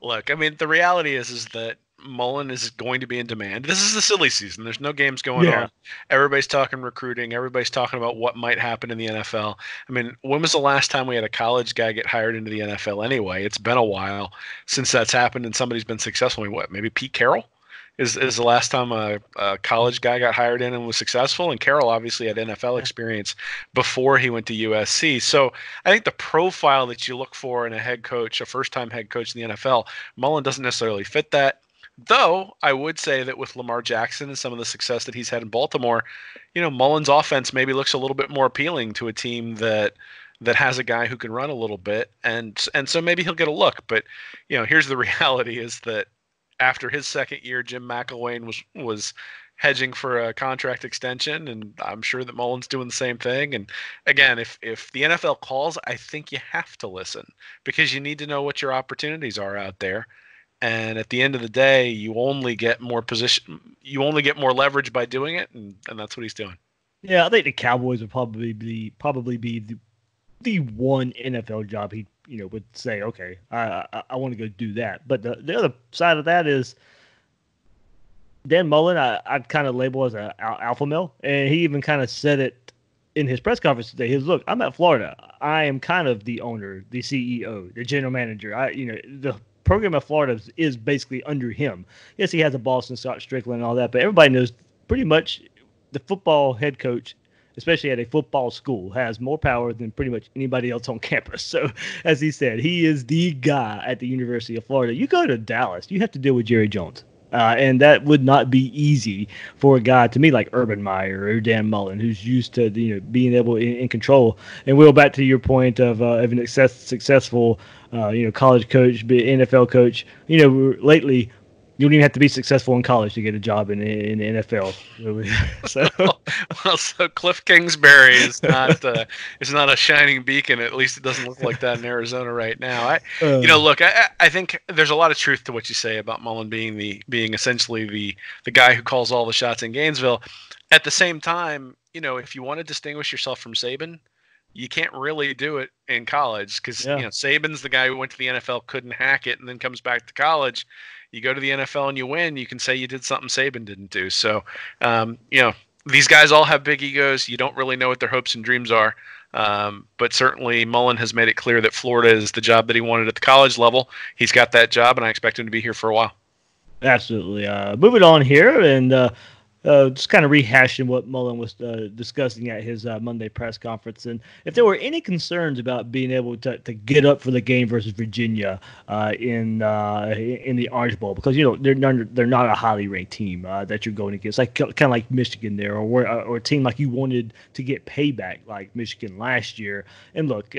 Look, I mean, the reality is that Mullen is going to be in demand. This is the silly season. There's no games going on. Everybody's talking recruiting. Everybody's talking about what might happen in the NFL. I mean, when was the last time we had a college guy get hired into the NFL anyway? It's been a while since that's happened and somebody's been successful. I mean, maybe Pete Carroll is the last time a college guy got hired in and was successful. And Carroll obviously had NFL experience before he went to USC. So I think the profile that you look for in a head coach, a first-time head coach in the NFL, Mullen doesn't necessarily fit that. Though I would say that with Lamar Jackson and some of the success that he's had in Baltimore, Mullen's offense maybe looks a little bit more appealing to a team that has a guy who can run a little bit, and so maybe he'll get a look. But here's the reality: is that after his second year, Jim McElwain was hedging for a contract extension, and I'm sure that Mullen's doing the same thing. And again, if the NFL calls, I think you have to listen, because you need to know what your opportunities are out there. And at the end of the day, you only get more leverage by doing it, and that's what he's doing. Yeah, I think the Cowboys would probably be the one NFL job he would say, okay, I want to go do that. But the other side of that is Dan Mullen. I'd kind of label as an alpha male, and he even kind of said it in his press conference today. He was, look, I'm at Florida. I am kind of the owner, the CEO, the general manager. The program of Florida is basically under him. Yes, he has a boss in Scott Strickland and all that, but everybody knows pretty much the football head coach, especially at a football school, has more power than pretty much anybody else on campus. So, as he said, he is the guy at the University of Florida. You go to Dallas, you have to deal with Jerry Jones. And that would not be easy for a guy to me like Urban Meyer or Dan Mullen, who's used to being able in control. And Will, back to your point of an successful college coach, NFL coach. Lately You don't even have to be successful in college to get a job in the NFL. So, well, so Cliff Kingsbury is not a shining beacon. At least it doesn't look like that in Arizona right now. Look, I think there's a lot of truth to what you say about Mullen being essentially the guy who calls all the shots in Gainesville. At the same time, if you want to distinguish yourself from Saban, you can't really do it in college because Saban's the guy who went to the NFL, couldn't hack it, and then comes back to college. You go to the NFL and you win, you can say you did something Saban didn't do. So, these guys all have big egos. You don't really know what their hopes and dreams are. But certainly Mullen has made it clear that Florida is the job that he wanted at the college level. He's got that job, and I expect him to be here for a while. Absolutely. Moving on here, and just kind of rehashing what Mullen was discussing at his Monday press conference, and if there were any concerns about being able to get up for the game versus Virginia in the Orange Bowl, because they're not a highly ranked team that you're going against, like kind of like Michigan there, or a team like you wanted to get payback like Michigan last year. And look.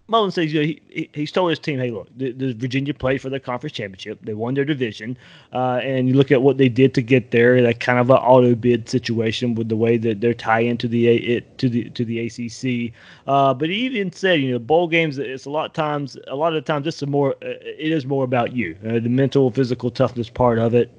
Mullen says he's told his team, hey, look, the Virginia played for the conference championship. They won their division. And you look at what they did to get there, that kind of an auto bid situation with the way that they're tied into the ACC. But he even said, bowl games, it's a lot of times it is more about you, the mental, physical toughness part of it.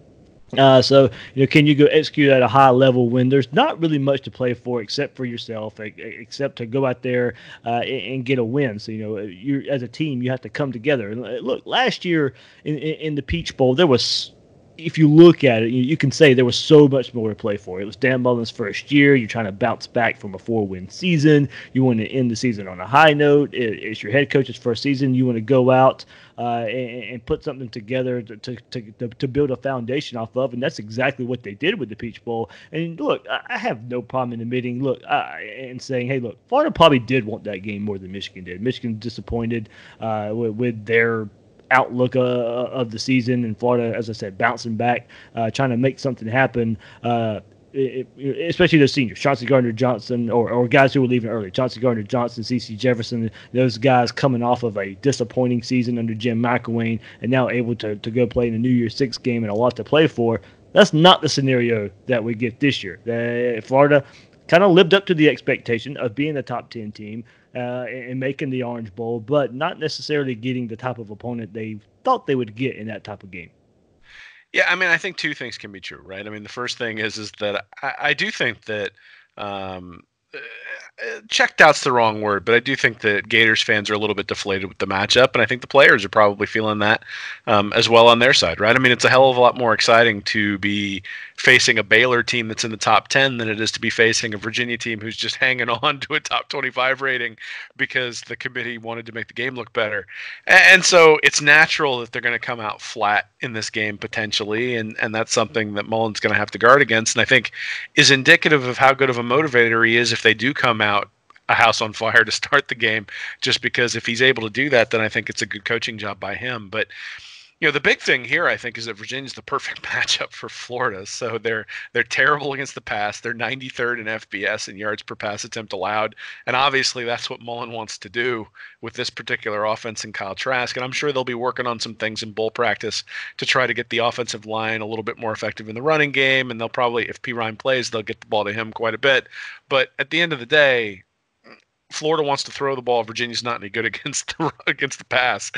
So, can you go execute at a high level when there's not really much to play for except for yourself, except to go out there and get a win? So, you as a team, you have to come together. And look, last year in the Peach Bowl, there was, if you look at it, you can say there was so much more to play for. It was Dan Mullen's first year. You're trying to bounce back from a 4-win season. You want to end the season on a high note. It's your head coach's first season. You want to go out and put something together to build a foundation off of, and that's exactly what they did with the Peach Bowl. And look, I have no problem in admitting, and saying, hey, look, Florida probably did want that game more than Michigan did. Michigan disappointed with their outlook of the season, and Florida, as I said, bouncing back, trying to make something happen. Especially the seniors, Chauncey Gardner-Johnson, or guys who were leaving early, Chauncey Gardner-Johnson, C.C. Jefferson, those guys coming off of a disappointing season under Jim McElwain and now able to go play in a New Year's Six game and a lot to play for. That's not the scenario that we get this year. Florida kind of lived up to the expectation of being a top 10 team and making the Orange Bowl, but not necessarily getting the type of opponent they thought they would get in that type of game. Yeah, I mean, I think two things can be true, right? I mean, the first thing is that I do think that checked out's the wrong word, but I do think that Gators fans are a little bit deflated with the matchup, and I think the players are probably feeling that as well on their side, right? I mean, it's a hell of a lot more exciting to be facing a Baylor team that's in the top 10 than it is to be facing a Virginia team who's just hanging on to a top 25 rating because the committee wanted to make the game look better. And so it's natural that they're going to come out flat in this game potentially, and that's something that Mullen's going to have to guard against, and I think is indicative of how good of a motivator he is if they do come out a house on fire to start the game, just because if he's able to do that, then I think it's a good coaching job by him. But the big thing here, I think, is that Virginia's the perfect matchup for Florida. So they're terrible against the pass. They're 93rd in FBS in yards per pass attempt allowed. And obviously that's what Mullen wants to do with this particular offense and Kyle Trask. And I'm sure they'll be working on some things in bowl practice to try to get the offensive line a little bit more effective in the running game. And they'll probably, if P. Ryan plays, they'll get the ball to him quite a bit. But at the end of the day, Florida wants to throw the ball. Virginia's not any good against the pass.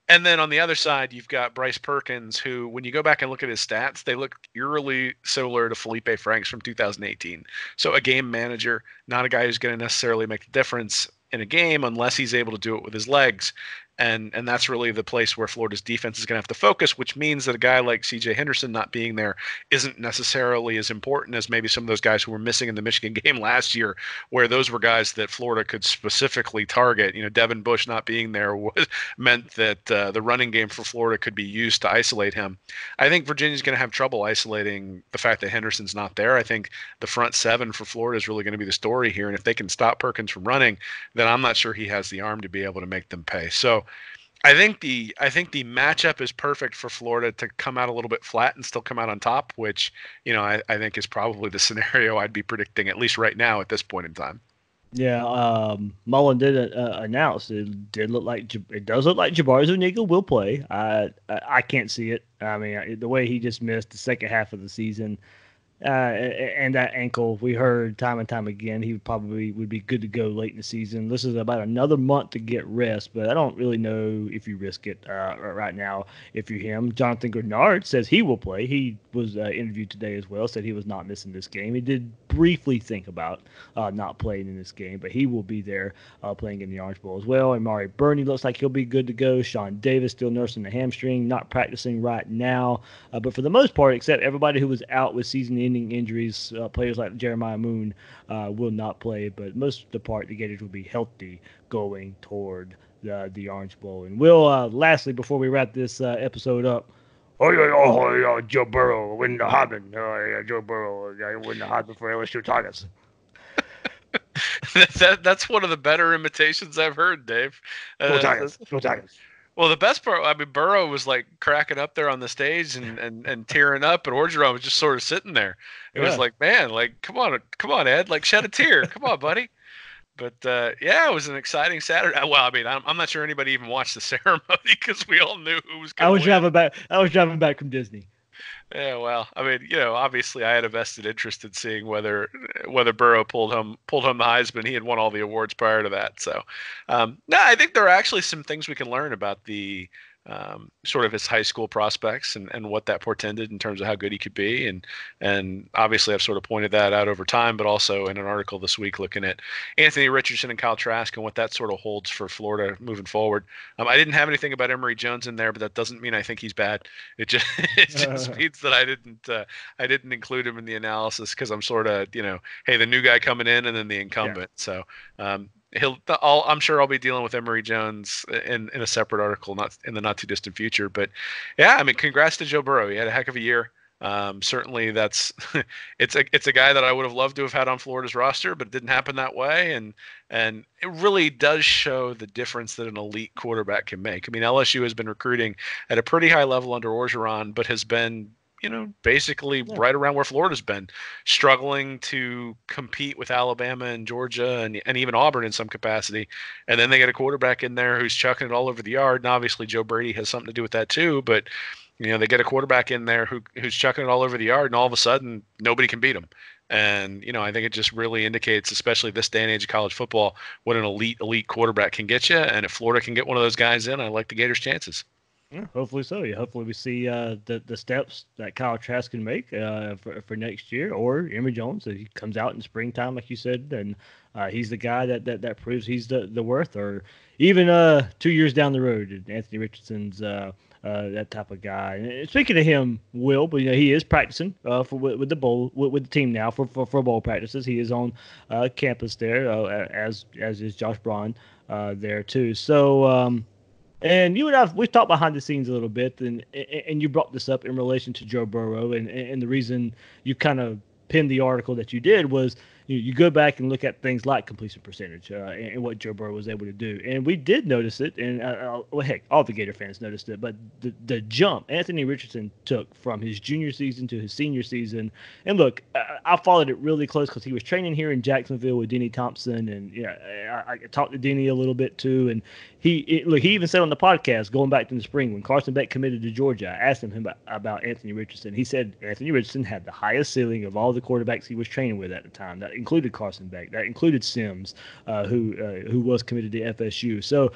And then on the other side, you've got Bryce Perkins, who, when you go back and look at his stats, they look eerily similar to Felipe Franks from 2018. So a game manager, not a guy who's going to necessarily make the difference in a game unless he's able to do it with his legs. And that's really the place where Florida's defense is going to have to focus, which means that a guy like C.J. Henderson not being there isn't necessarily as important as maybe some of those guys who were missing in the Michigan game last year, where those were guys that Florida could specifically target. Devin Bush not being there meant that the running game for Florida could be used to isolate him. I think Virginia's going to have trouble isolating the fact that Henderson's not there. I think the front seven for Florida is really going to be the story here. And if they can stop Perkins from running, then I'm not sure he has the arm to be able to make them pay. So I think the matchup is perfect for Florida to come out a little bit flat and still come out on top, which I think is probably the scenario I'd be predicting, at least right now at this point in time. Yeah, Mullen did announce it does look like Jabari Zuniga will play. I can't see it. I mean, the way he just missed the second half of the season, and that ankle, we heard time and time again, he probably would be good to go late in the season. This is about another month to get rest, but I don't really know if you risk it right now if you're him. Jonathan Grenard says he will play. He was interviewed today as well, said he was not missing this game. He did briefly think about not playing in this game, but he will be there playing in the Orange Bowl as well. And Mari Burney looks like he'll be good to go. Sean Davis still nursing the hamstring, not practicing right now. But for the most part, except everybody who was out with season-ending injuries, players like Jeremiah Moon will not play. But most of the part, the Gators will be healthy going toward the Orange Bowl. And we'll, lastly, before we wrap this episode up, Joe Burrow win the Heisman. Joe Burrow win the Heisman for LSU Tigers. That's one of the better imitations I've heard, Dave. Go Tigers. Go Tigers. Well, the best part, I mean, Burrow was like cracking up there on the stage and tearing up, and Orgeron was just sort of sitting there. It was like, man, like, come on, Ed, like shed a tear. Come on, buddy. But yeah, it was an exciting Saturday. Well, I mean, I'm not sure anybody even watched the ceremony because we all knew who was going to win. I was driving back from Disney. Yeah, well, I mean, obviously, I had a vested interest in seeing whether Burrow pulled home the Heisman. He had won all the awards prior to that. So, no, I think there are actually some things we can learn about the sort of his high school prospects and what that portended in terms of how good he could be. And obviously I've sort of pointed that out over time, but also in an article this week looking at Anthony Richardson and Kyle Trask and what that sort of holds for Florida moving forward. I didn't have anything about Emory Jones in there, but that doesn't mean I think he's bad. It just means that I didn't include him in the analysis because I'm sort of, hey, the new guy coming in and then the incumbent. Yeah. So, I'm sure I'll be dealing with Emory Jones in a separate article, not in the not too distant future. But yeah, I mean, congrats to Joe Burrow. He had a heck of a year. Certainly, that's it's a guy that I would have loved to have had on Florida's roster, but it didn't happen that way. And it really does show the difference that an elite quarterback can make. I mean, LSU has been recruiting at a pretty high level under Orgeron, but has been basically right around where Florida's been, struggling to compete with Alabama and Georgia and even Auburn in some capacity. And then they get a quarterback in there who's chucking it all over the yard. And obviously Joe Brady has something to do with that too. But, they get a quarterback in there who's chucking it all over the yard, and all of a sudden nobody can beat him. And, I think it just really indicates, especially this day and age of college football, what an elite quarterback can get you. And if Florida can get one of those guys in, I like the Gators' chances. Yeah, hopefully so. Yeah, hopefully we see the steps that Kyle Trask can make for next year, or Emory Jones, that he comes out in springtime, like you said, and he's the guy that proves he's the worth, or even 2 years down the road, Anthony Richardson's that type of guy. And speaking of him, Will, but he is practicing with the bowl with the team now for bowl practices. He is on campus there, as is Josh Braun there too. So. And you and we've talked behind the scenes a little bit, and you brought this up in relation to Joe Burrow, and the reason you kind of pinned the article that you did was you go back and look at things like completion percentage and what Joe Burrow was able to do. And we did notice it, and heck, all the Gator fans noticed it, but the jump Anthony Richardson took from his junior season to his senior season. And look, I followed it really close because he was training here in Jacksonville with Denny Thompson, and I talked to Denny a little bit too. And he even said on the podcast, going back to the spring when Carson Beck committed to Georgia, I asked him about Anthony Richardson. He said Anthony Richardson had the highest ceiling of all the quarterbacks he was training with at the time. That included Carson Beck. That included Sims, who was committed to FSU. So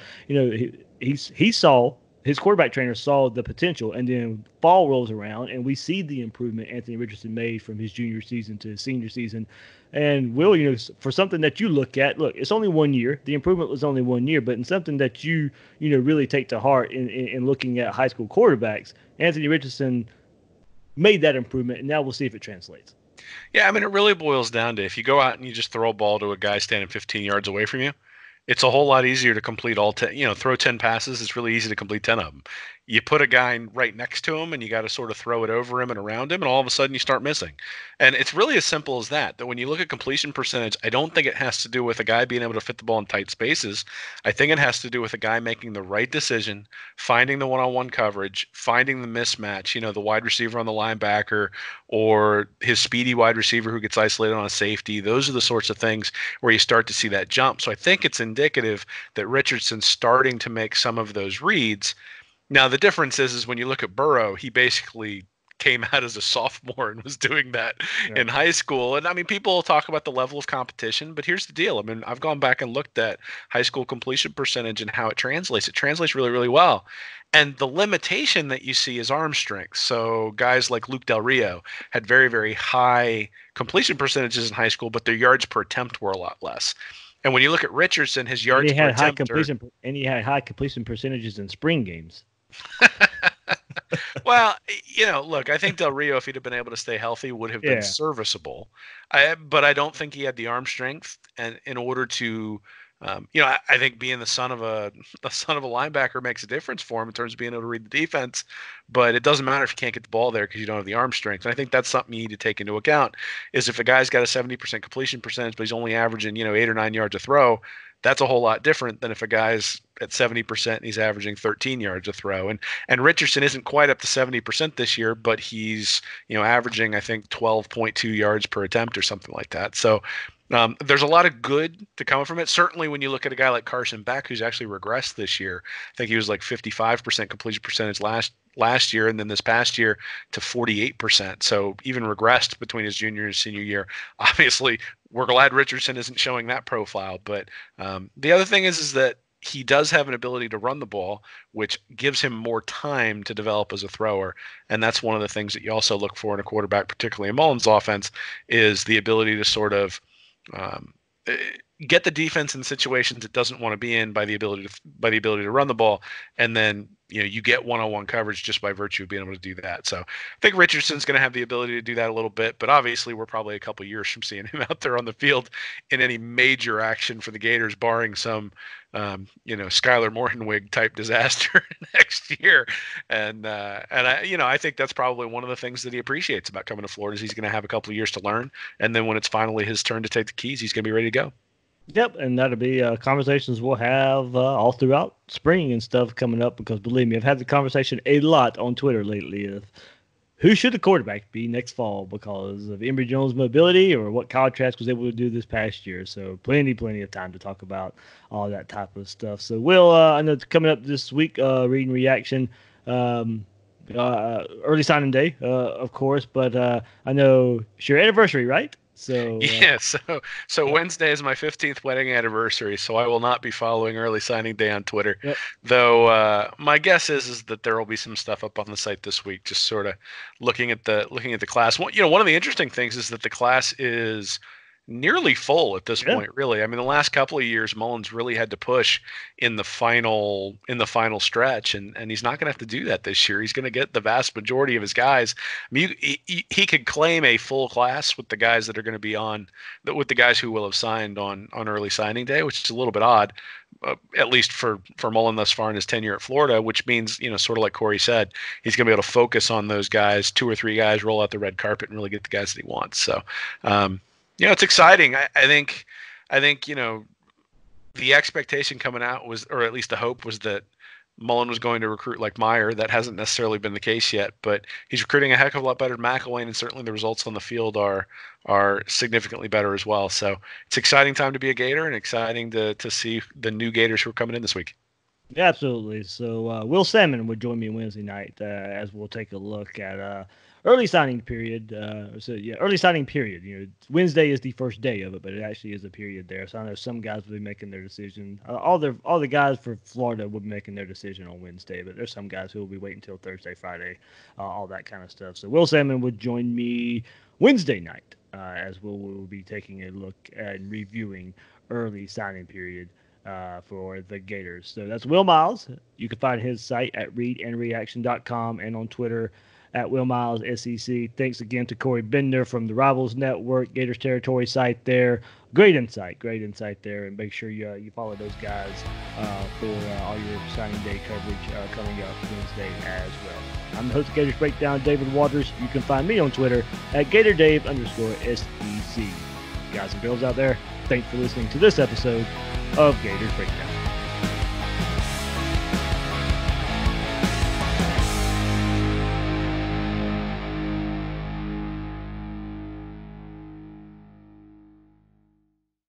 he saw, his quarterback trainer saw the potential, and then fall rolls around, and we see the improvement Anthony Richardson made from his junior season to his senior season. And Will, for something that you look at, it's only 1 year. The improvement was only 1 year, but in something that you really take to heart in looking at high school quarterbacks, Anthony Richardson made that improvement, and now we'll see if it translates. Yeah, I mean, it really boils down to if you go out and you just throw a ball to a guy standing 15 yards away from you, it's a whole lot easier to complete all 10, throw 10 passes. It's really easy to complete 10 of them. you put a guy right next to him and you got to sort of throw it over him and around him, and all of a sudden you start missing. And it's really as simple as that. That when you look at completion percentage, I don't think it has to do with a guy being able to fit the ball in tight spaces. I think it has to do with a guy making the right decision, finding the one-on-one coverage, finding the mismatch, the wide receiver on the linebacker or his speedy wide receiver who gets isolated on a safety. Those are the sorts of things where you start to see that jump. So I think it's indicative that Richardson's starting to make some of those reads. Now, the difference is when you look at Burrow, he basically came out as a sophomore and was doing that in high school. And I mean, people talk about the level of competition, but here's the deal. I mean, I've gone back and looked at high school completion percentage and how it translates. It translates really, really well. And the limitation that you see is arm strength. So guys like Luke Del Rio had very, very high completion percentages in high school, but their yards per attempt were a lot less. And when you look at Richardson, his yards per attempt and he had high completion percentages in spring games. Well, look, I think Del Rio, if he'd have been able to stay healthy, would have been serviceable. But I don't think he had the arm strength, and in order to, I think being the son of a linebacker makes a difference for him in terms of being able to read the defense. But it doesn't matter if you can't get the ball there because you don't have the arm strength. And I think that's something you need to take into account. Is if a guy's got a 70% completion percentage, but he's only averaging 8 or 9 yards a throw, that's a whole lot different than if a guy's at 70% and he's averaging 13 yards a throw. And Richardson isn't quite up to 70% this year, but he's averaging, I think, 12.2 yards per attempt or something like that. So there's a lot of good to come from it. Certainly when you look at a guy like Carson Beck, who's actually regressed this year. I think he was like 55% completion percentage last year, and then this past year to 48%. So even regressed between his junior and senior year. Obviously, we're glad Richardson isn't showing that profile. But the other thing is that he does have an ability to run the ball, which gives him more time to develop as a thrower. And that's one of the things that you also look for in a quarterback, particularly in Mullen's offense, is the ability to sort of get the defense in situations it doesn't want to be in by the ability to run the ball, and then you get one-on-one coverage just by virtue of being able to do that. So I think Richardson's going to have the ability to do that a little bit, but obviously we're probably a couple years from seeing him out there on the field in any major action for the Gators, barring some Skylar Mortonwig type disaster next year. And I think that's probably one of the things that he appreciates about coming to Florida is he's going to have a couple of years to learn, and then when it's finally his turn to take the keys, he's going to be ready to go. Yep, and that'll be conversations we'll have all throughout spring and stuff coming up, because believe me, I've had the conversation a lot on Twitter lately of who should the quarterback be next fall because of Emory Jones' mobility or what Kyle Trask was able to do this past year. So plenty of time to talk about all that type of stuff. So we'll, I know it's coming up this week, reading reaction, early signing day, of course, but I know it's your anniversary, right? So yeah, so Wednesday is my 15th wedding anniversary, so I will not be following early signing day on Twitter. Yep. Though my guess is that there will be some stuff up on the site this week, just sort of looking at the class. One of the interesting things is that the class is nearly full at this point, really. I mean, the last couple of years, Mullen's really had to push in the final stretch, and he's not going to have to do that this year. He's going to get the vast majority of his guys. I mean, he could claim a full class with the guys that are going to be with the guys who will have signed on early signing day, which is a little bit odd, at least for Mullen thus far in his tenure at Florida, which means, sort of like Corey said, he's going to be able to focus on those guys, 2 or 3 guys, roll out the red carpet and really get the guys that he wants. So, it's exciting. I think, the expectation coming out was, or at least the hope was, that Mullen was going to recruit like Meyer. That hasn't necessarily been the case yet, but he's recruiting a heck of a lot better than McElwain, and certainly the results on the field are significantly better as well. So it's an exciting time to be a Gator, and exciting to see the new Gators who are coming in this week. Yeah, absolutely. So Will Salmon would join me Wednesday night as we'll take a look at early signing period. Early signing period. Wednesday is the first day of it, but it actually is a period there. So I know some guys will be making their decision. All the guys for Florida will be making their decision on Wednesday, but there's some guys who will be waiting until Thursday, Friday, all that kind of stuff. So Will Salmon would join me Wednesday night as we'll be taking a look at reviewing early signing period for the Gators. So that's Will Miles. You can find his site at readandreaction.com and on Twitter at Will Miles SEC. Thanks again to Corey Bender from the Rivals Network, Gators Territory site there. Great insight there. And make sure you follow those guys for all your signing day coverage coming up Wednesday as well. I'm the host of Gators Breakdown, David Waters. You can find me on Twitter at GatorDave_SEC. Guys and girls out there, thanks for listening to this episode of Gators Breakdown.